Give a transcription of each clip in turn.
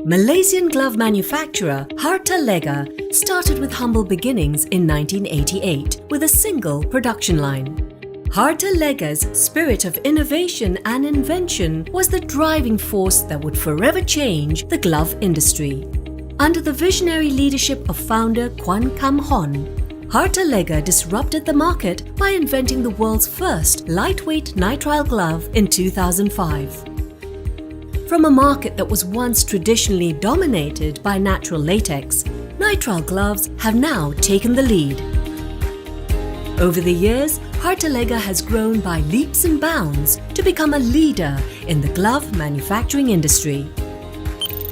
Malaysian glove manufacturer Hartalega started with humble beginnings in 1988 with a single production line. Hartalega's spirit of innovation and invention was the driving force that would forever change the glove industry. Under the visionary leadership of founder Kwan Kam Hon, Hartalega disrupted the market by inventing the world's first lightweight nitrile glove in 2005. From a market that was once traditionally dominated by natural latex, nitrile gloves have now taken the lead. Over the years, Hartalega has grown by leaps and bounds to become a leader in the glove manufacturing industry.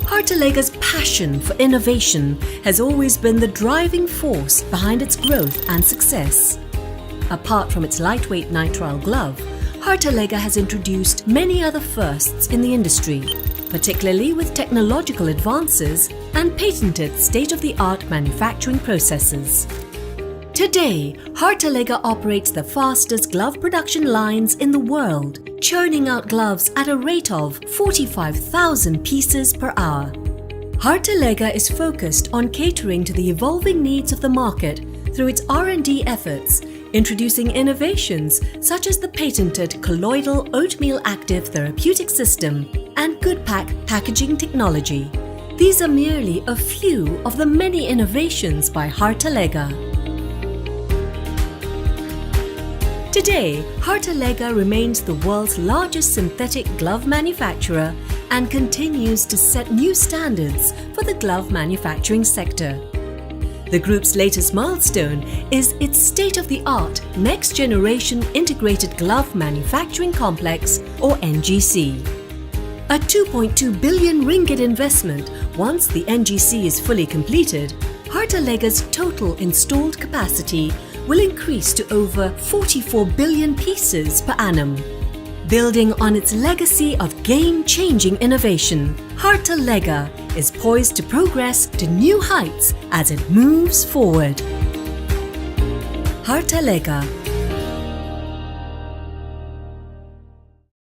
Hartalega's passion for innovation has always been the driving force behind its growth and success. Apart from its lightweight nitrile glove, Hartalega has introduced many other firsts in the industry, particularly with technological advances and patented state-of-the-art manufacturing processes. Today, Hartalega operates the fastest glove production lines in the world, churning out gloves at a rate of 45,000 pieces per hour. Hartalega is focused on catering to the evolving needs of the market through its R&D efforts, introducing innovations such as the patented colloidal oatmeal active therapeutic system and GoodPack packaging technology. These are merely a few of the many innovations by Hartalega. Today, Hartalega remains the world's largest synthetic glove manufacturer and continues to set new standards for the glove manufacturing sector. The group's latest milestone is its state-of-the-art next-generation integrated glove manufacturing complex, or NGC. A 2.2 billion ringgit investment, once the NGC is fully completed, Hartalega's total installed capacity will increase to over 44 billion pieces per annum. Building on its legacy of game-changing innovation, Hartalega is poised to progress to new heights as it moves forward. Hartalega